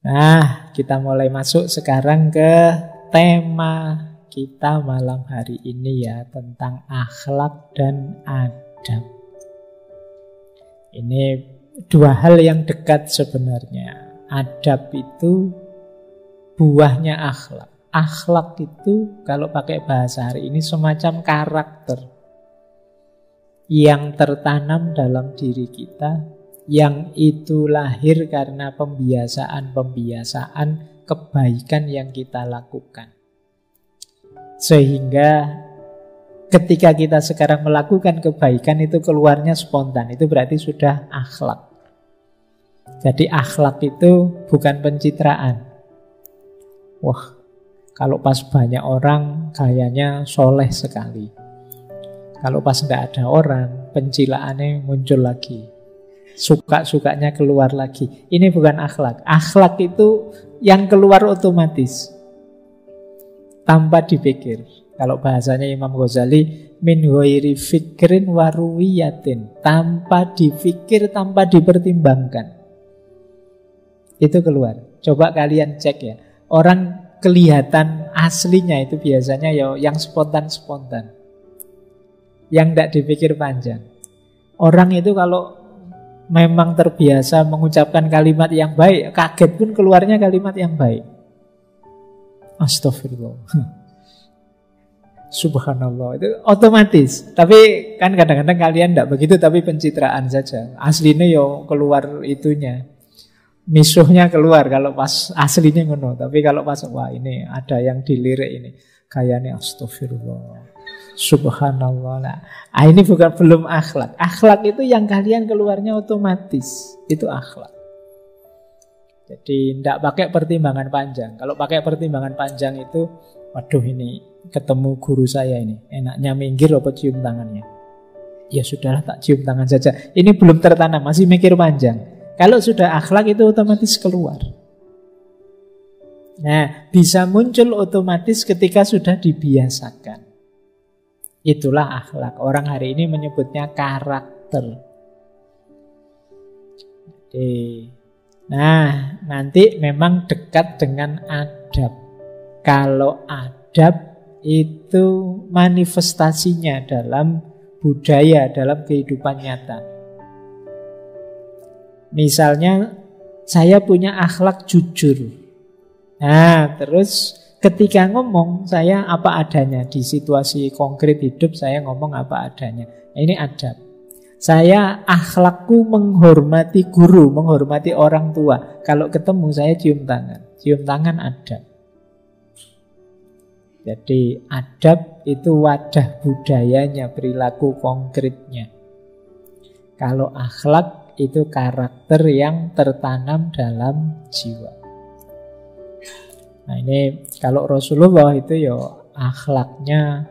Nah, kita mulai masuk sekarang ke tema kita malam hari ini ya, tentang akhlak dan adab. Ini dua hal yang dekat sebenarnya. Adab itu buahnya akhlak. Akhlak itu kalau pakai bahasa hari ini semacam karakter yang tertanam dalam diri kita, yang itu lahir karena pembiasaan-pembiasaan kebaikan yang kita lakukan. Sehingga ketika kita sekarang melakukan kebaikan itu keluarnya spontan. Itu berarti sudah akhlak. Jadi akhlak itu bukan pencitraan. Wah, kalau pas banyak orang kayaknya soleh sekali. Kalau pas nggak ada orang, pencilaannya muncul lagi. Suka-sukanya keluar lagi. Ini bukan akhlak. Akhlak itu yang keluar otomatis, tanpa dipikir. Kalau bahasanya Imam Ghazali, min ghairi fikrin waruwiyatin, tanpa dipikir, tanpa dipertimbangkan. Itu keluar. Coba kalian cek ya. Orang kelihatan aslinya itu biasanya ya yang spontan-spontan, yang tidak dipikir panjang. Orang itu kalau memang terbiasa mengucapkan kalimat yang baik, kaget pun keluarnya kalimat yang baik. Astagfirullah, subhanallah, itu otomatis. Tapi kan kadang-kadang kalian tidak begitu, tapi pencitraan saja. Aslinya yo keluar itunya, misuhnya keluar kalau pas aslinya ngono. Tapi kalau pas wah ini ada yang dilirik ini, kayaknya astagfirullah, subhanallah. Nah, ini belum akhlak. Akhlak itu yang kalian keluarnya otomatis. Itu akhlak. Jadi tidak pakai pertimbangan panjang. Kalau pakai pertimbangan panjang itu, waduh ini ketemu guru saya ini, enaknya minggir apa cium tangannya? Ya sudahlah, tak cium tangan saja. Ini belum tertanam, masih mikir panjang. Kalau sudah akhlak itu otomatis keluar. Nah, bisa muncul otomatis ketika sudah dibiasakan. Itulah akhlak. Orang hari ini menyebutnya karakter. Nah, nanti memang dekat dengan adab. Kalau adab itu manifestasinya dalam budaya, dalam kehidupan nyata. Misalnya, saya punya akhlak jujur. Nah, terus ketika ngomong, saya apa adanya. Di situasi konkret hidup, saya ngomong apa adanya. Ini adab. Saya akhlakku menghormati guru, menghormati orang tua. Kalau ketemu saya cium tangan. Cium tangan adab. Jadi adab itu wadah budayanya, perilaku konkretnya. Kalau akhlak itu karakter yang tertanam dalam jiwa. Nah ini kalau Rasulullah itu ya akhlaknya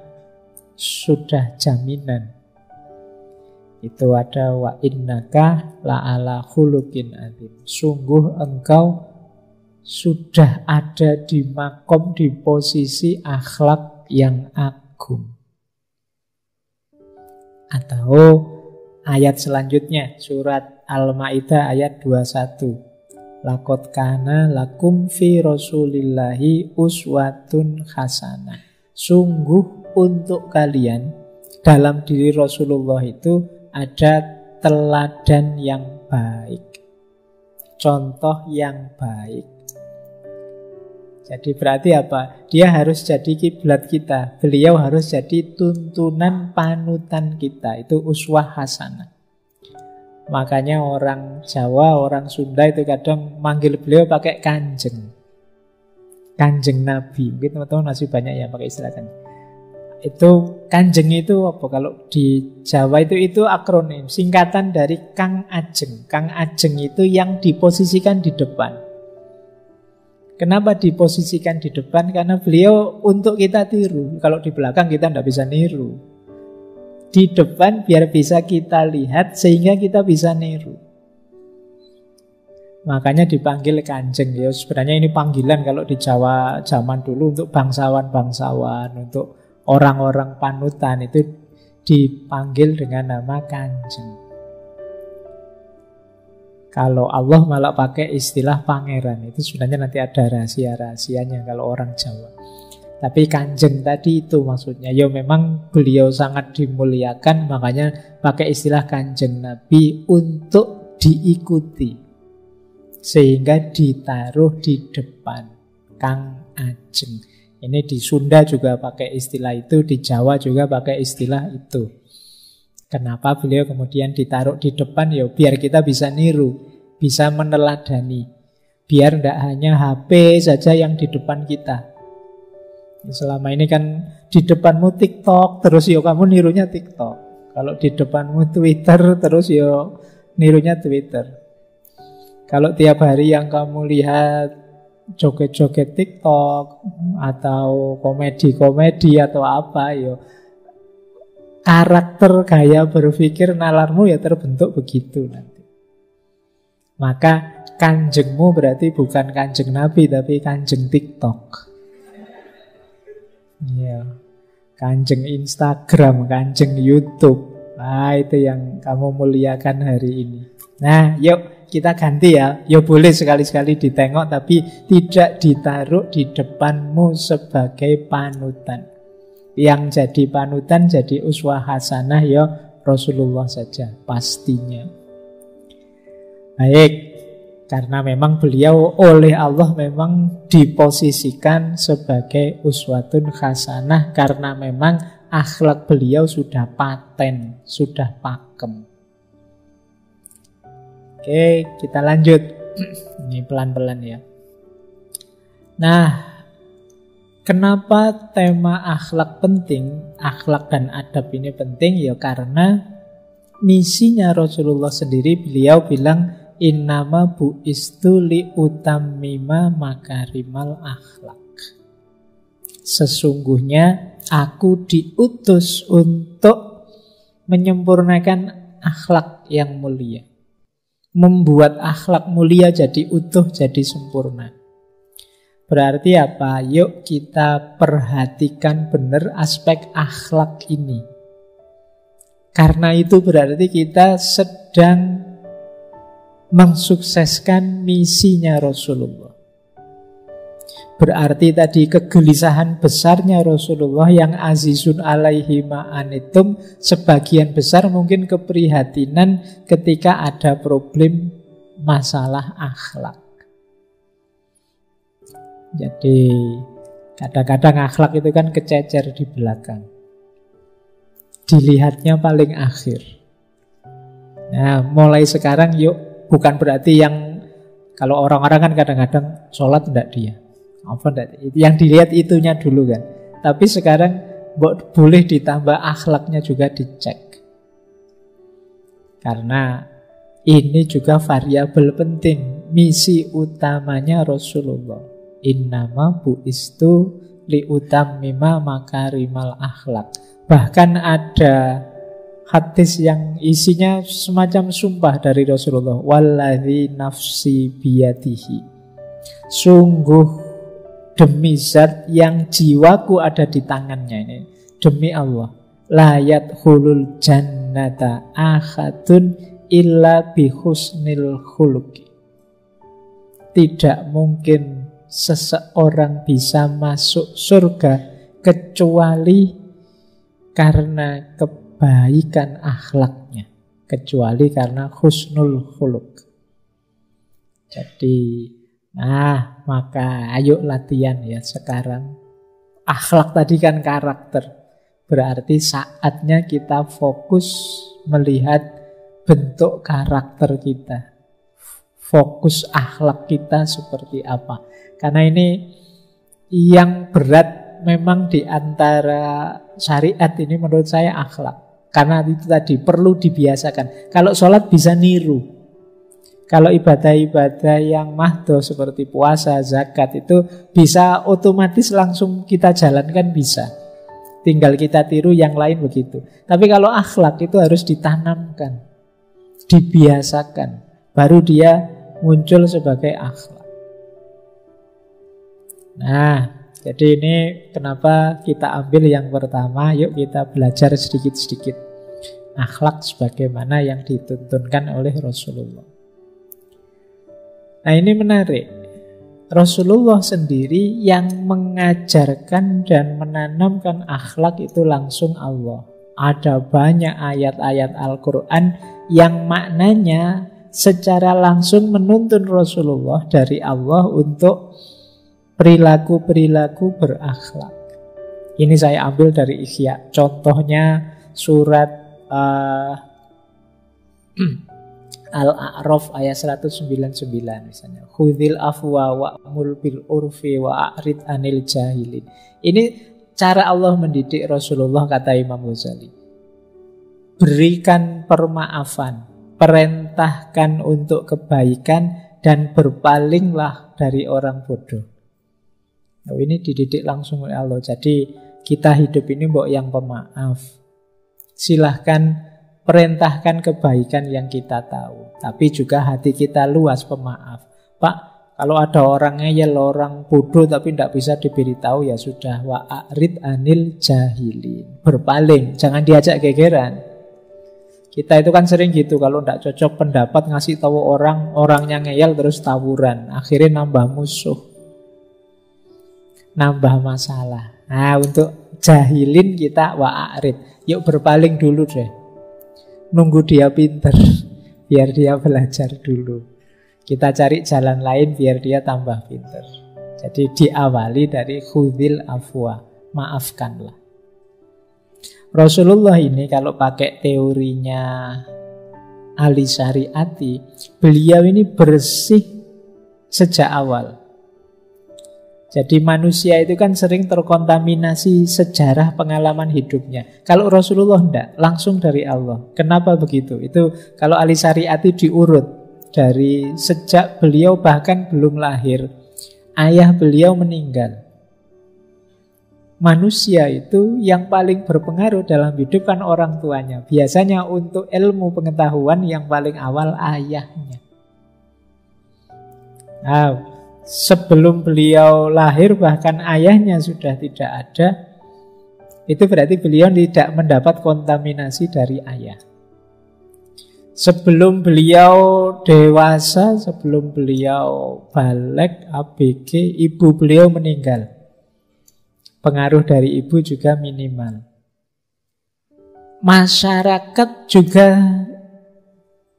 sudah jaminan. Itu ada wa innaka la'ala khuluqin adzim. Sungguh engkau sudah ada di makom, di posisi akhlak yang agung. Atau ayat selanjutnya, surat Al-Maidah ayat 21. Laqad kana lakum fi rasulillahi uswatun hasanah. Sungguh untuk kalian dalam diri Rasulullah itu ada teladan yang baik, contoh yang baik. Jadi berarti apa? Dia harus jadi kiblat kita. Beliau harus jadi tuntunan panutan kita. Itu uswah hasanah. Makanya orang Jawa, orang Sunda itu kadang manggil beliau pakai kanjeng. Kanjeng Nabi. Mungkin teman-teman masih banyak yang pakai istilah kanjeng. Itu kanjeng itu apa? Kalau di Jawa itu akronim, singkatan dari Kang Ajeng. Kang Ajeng itu yang diposisikan di depan. Kenapa diposisikan di depan? Karena beliau untuk kita tiru. Kalau di belakang kita tidak bisa niru. Di depan biar bisa kita lihat sehingga kita bisa niru. Makanya dipanggil kanjeng. Ya, sebenarnya ini panggilan kalau di Jawa zaman dulu untuk bangsawan-bangsawan, untuk orang-orang panutan itu dipanggil dengan nama kanjeng. Kalau Allah malah pakai istilah pangeran. Itu sebenarnya nanti ada rahasia-rahasianya kalau orang Jawa. Tapi kanjeng tadi itu maksudnya. Ya memang beliau sangat dimuliakan, makanya pakai istilah kanjeng Nabi untuk diikuti. Sehingga ditaruh di depan. Kang Ajeng. Ini di Sunda juga pakai istilah itu, di Jawa juga pakai istilah itu. Kenapa beliau kemudian ditaruh di depan? Ya biar kita bisa niru, bisa meneladani. Biar tidak hanya HP saja yang di depan kita. Selama ini kan di depanmu TikTok, terus ya kamu nirunya TikTok. Kalau di depanmu Twitter, terus ya nirunya Twitter. Kalau tiap hari yang kamu lihat joget-joget TikTok atau komedi-komedi atau apa, ya karakter gaya berpikir nalarmu ya terbentuk begitu nanti. Maka kanjengmu berarti bukan kanjeng Nabi, tapi kanjeng TikTok. Ya, kanjeng Instagram, kanjeng YouTube. Nah, itu yang kamu muliakan hari ini. Nah, yuk kita ganti ya. Ya boleh sekali-sekali ditengok, tapi tidak ditaruh di depanmu sebagai panutan. Yang jadi panutan, jadi uswah hasanah ya Rasulullah saja pastinya. Baik, karena memang beliau oleh Allah memang diposisikan sebagai uswatun hasanah, karena memang akhlak beliau sudah paten, sudah pakem. Oke, kita lanjut. Ini pelan-pelan ya. Nah, kenapa tema akhlak penting, akhlak dan adab ini penting? Ya karena misinya Rasulullah sendiri, beliau bilang innama bu'istu li utammima makarimal akhlak. Sesungguhnya aku diutus untuk menyempurnakan akhlak yang mulia. Membuat akhlak mulia jadi utuh, jadi sempurna. Berarti apa? Yuk kita perhatikan benar aspek akhlak ini. Karena itu berarti kita sedang mensukseskan misinya Rasulullah. Berarti tadi kegelisahan besarnya Rasulullah yang azizun alaihi ma'anitum, sebagian besar mungkin keprihatinan ketika ada problem masalah akhlak. Jadi kadang-kadang akhlak itu kan kececer di belakang, dilihatnya paling akhir. Nah, mulai sekarang yuk, bukan berarti yang kalau orang-orang kan kadang-kadang sholat enggak dia, apa enggak, yang dilihat itunya dulu kan. Tapi sekarang boleh ditambah akhlaknya juga dicek. Karena ini juga variabel penting, misi utamanya Rasulullah. Innama bu'istu liutammima makarimal akhlak. Bahkan ada hadis yang isinya semacam sumpah dari Rasulullah. Walladzi nafsi biyadihi. Sungguh demi zat yang jiwaku ada di tangannya, ini demi Allah. La yadkhulul jannata ahadun illa bihusnil khuluqi. Tidak mungkin seseorang bisa masuk surga kecuali karena kebaikan akhlaknya, kecuali karena husnul khuluq. Jadi, maka ayo latihan ya sekarang. Akhlak tadi kan karakter. Berarti saatnya kita fokus melihat bentuk karakter kita. Fokus akhlak kita seperti apa. Karena ini yang berat memang di antara syariat ini menurut saya akhlak. Karena itu tadi perlu dibiasakan. Kalau sholat bisa niru. Kalau ibadah-ibadah yang mahdoh seperti puasa, zakat itu bisa otomatis langsung kita jalankan bisa. Tinggal kita tiru yang lain begitu. Tapi kalau akhlak itu harus ditanamkan, dibiasakan. Baru dia muncul sebagai akhlak. Nah, jadi ini kenapa kita ambil yang pertama. Yuk kita belajar sedikit-sedikit akhlak sebagaimana yang dituntunkan oleh Rasulullah. Nah ini menarik. Rasulullah sendiri yang mengajarkan dan menanamkan akhlak itu langsung Allah. Ada banyak ayat-ayat Al-Quran yang maknanya secara langsung menuntun Rasulullah dari Allah untuk perilaku-perilaku berakhlak. Ini saya ambil dari Ihya. Contohnya surat Al-A'raf ayat 199 misalnya. Khudhil afwa wa'mur bil urfi wa'rid anil jahilin. Ini cara Allah mendidik Rasulullah, kata Imam Ghazali. Berikan permaafan, perintahkan untuk kebaikan, dan berpalinglah dari orang bodoh. Nah, ini dididik langsung oleh Allah. Jadi kita hidup ini mbok yang pemaaf. Silahkan perintahkan kebaikan yang kita tahu, tapi juga hati kita luas pemaaf. Pak, kalau ada orang ngeyel, orang bodoh tapi tidak bisa diberitahu, ya sudah, wa'rid anil jahilin. Berpaling, jangan diajak gegeran. Kita itu kan sering gitu, kalau tidak cocok pendapat ngasih tahu orang, orangnya ngeyel terus tawuran, akhirnya nambah musuh, nambah masalah. Nah, untuk jahilin kita wa'rid, yuk berpaling dulu deh. Nunggu dia pinter, biar dia belajar dulu. Kita cari jalan lain biar dia tambah pinter. Jadi diawali dari khudhil afwa, maafkanlah. Rasulullah ini kalau pakai teorinya Ali Syariati, beliau ini bersih sejak awal. Jadi manusia itu kan sering terkontaminasi sejarah pengalaman hidupnya. Kalau Rasulullah enggak, langsung dari Allah. Kenapa begitu? Itu kalau Ali Syariati diurut dari sejak beliau bahkan belum lahir, ayah beliau meninggal. Manusia itu yang paling berpengaruh dalam hidup kan orang tuanya. Biasanya untuk ilmu pengetahuan yang paling awal ayahnya. Nah, sebelum beliau lahir bahkan ayahnya sudah tidak ada. Itu berarti beliau tidak mendapat kontaminasi dari ayah. Sebelum beliau dewasa, sebelum beliau balik ABG, ibu beliau meninggal. Pengaruh dari ibu juga minimal. Masyarakat juga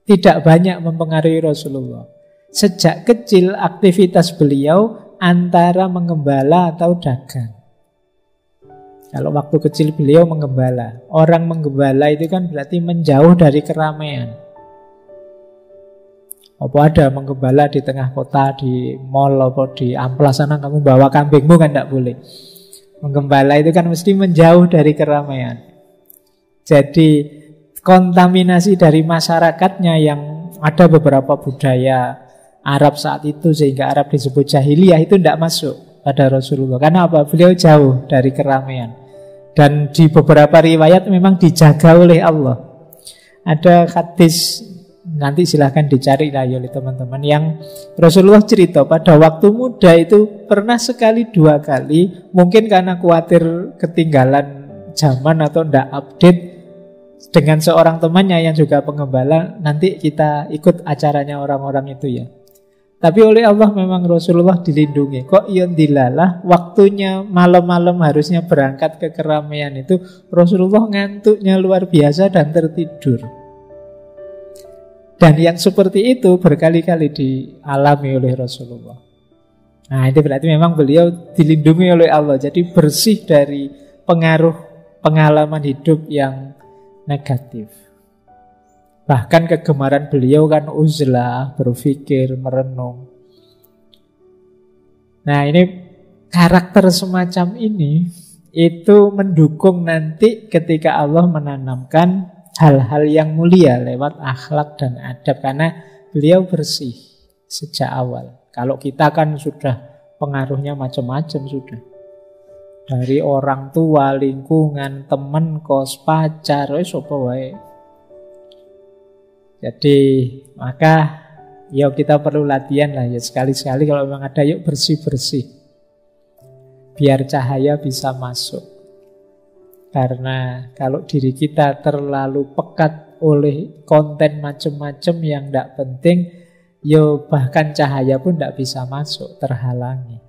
tidak banyak mempengaruhi Rasulullah. Sejak kecil aktivitas beliau antara mengembala atau dagang. Kalau waktu kecil beliau menggembala. Orang menggembala itu kan berarti menjauh dari keramaian. Apa ada menggembala di tengah kota, di mall, apa di amplas sana kamu bawa kambingmu kan tidak boleh. Menggembala itu kan mesti menjauh dari keramaian. Jadi kontaminasi dari masyarakatnya yang ada beberapa budaya Arab saat itu sehingga Arab disebut jahiliyah itu tidak masuk pada Rasulullah. Karena apa? Beliau jauh dari keramaian. Dan di beberapa riwayat memang dijaga oleh Allah. Ada hadis, nanti silahkan dicari lah oleh teman-teman, yang Rasulullah cerita pada waktu muda itu pernah sekali dua kali, mungkin karena khawatir ketinggalan zaman atau tidak update, dengan seorang temannya yang juga pengembala, nanti kita ikut acaranya orang-orang itu ya. Tapi oleh Allah memang Rasulullah dilindungi. Kok iyon dilalah, waktunya malam-malam harusnya berangkat ke keramaian itu, Rasulullah ngantuknya luar biasa dan tertidur. Dan yang seperti itu berkali-kali dialami oleh Rasulullah. Nah itu berarti memang beliau dilindungi oleh Allah. Jadi bersih dari pengaruh pengalaman hidup yang negatif. Bahkan kegemaran beliau kan uzlah, berpikir, merenung. Nah ini karakter semacam ini itu mendukung nanti ketika Allah menanamkan hal-hal yang mulia lewat akhlak dan adab. Karena beliau bersih sejak awal. Kalau kita kan sudah pengaruhnya macam-macam sudah. Dari orang tua, lingkungan, teman, kos, pacar, apa wae. Jadi maka yuk kita perlu latihan lah ya, sekali-sekali kalau memang ada yuk bersih-bersih. Biar cahaya bisa masuk. Karena kalau diri kita terlalu pekat oleh konten macam-macam yang tidak penting, yo bahkan cahaya pun tidak bisa masuk, terhalangi.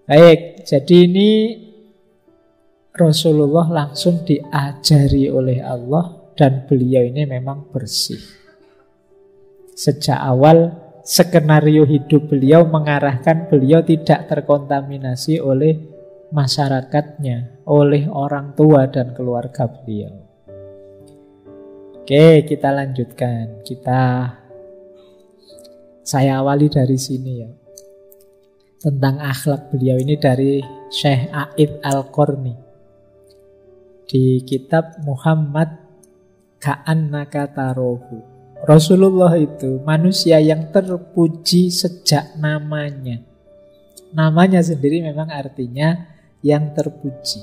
Baik, jadi ini Rasulullah langsung diajari oleh Allah dan beliau ini memang bersih. Sejak awal skenario hidup beliau mengarahkan beliau tidak terkontaminasi oleh masyarakatnya, oleh orang tua dan keluarga beliau. Oke, kita lanjutkan. Saya awali dari sini ya. Tentang akhlak beliau ini dari Syekh A'id Al-Qarni di kitab Muhammad Ka'annaka Tarohu. Rasulullah itu manusia yang terpuji sejak namanya. Namanya sendiri memang artinya yang terpuji.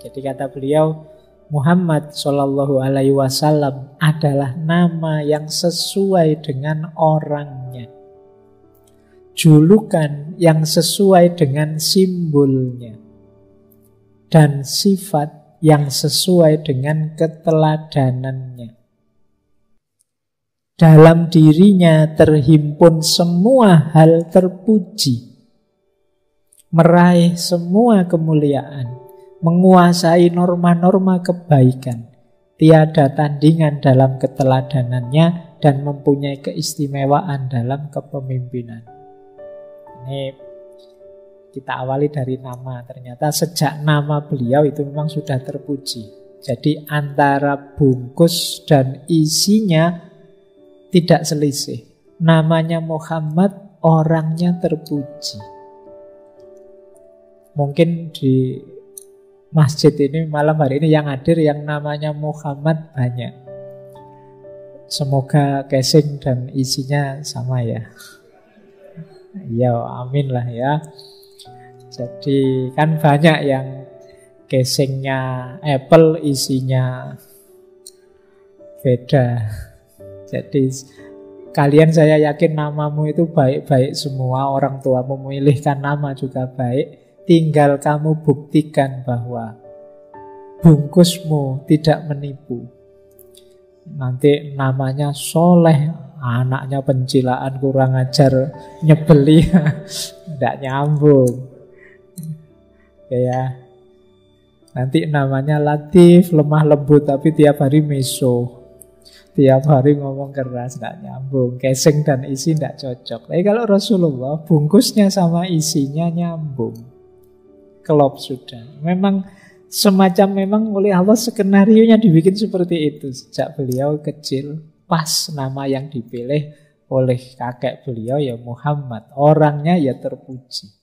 Jadi kata beliau, Muhammad Shallallahu Alaihi Wasallam adalah nama yang sesuai dengan orangnya, julukan yang sesuai dengan simbolnya, dan sifat yang sesuai dengan keteladanannya. Dalam dirinya terhimpun semua hal terpuji, meraih semua kemuliaan, menguasai norma-norma kebaikan, tiada tandingan dalam keteladanannya, dan mempunyai keistimewaan dalam kepemimpinan. Ini kita awali dari nama. Ternyata sejak nama beliau itu memang sudah terpuji. Jadi antara bungkus dan isinya tidak selisih. Namanya Muhammad, orangnya terpuji. Mungkin di masjid ini malam hari ini yang hadir yang namanya Muhammad banyak. Semoga casing dan isinya sama ya. Ya, amin lah ya. Jadi kan banyak yang casingnya Apple, isinya beda. Jadi kalian saya yakin namamu itu baik-baik semua. Orang tuamu memilihkan nama juga baik. Tinggal kamu buktikan bahwa bungkusmu tidak menipu. Nanti namanya Soleh, anaknya pencilaan, kurang ajar, nyebeli, tidak nyambung. Ya, nanti namanya Latif, lemah lembut, tapi tiap hari meso, tiap hari ngomong keras, tidak nyambung. Casing dan isi tidak cocok. Tapi kalau Rasulullah, bungkusnya sama isinya nyambung, klop sudah. Memang oleh Allah skenarionya dibikin seperti itu. Sejak beliau kecil, pas nama yang dipilih oleh kakek beliau ya Muhammad, orangnya ya terpuji.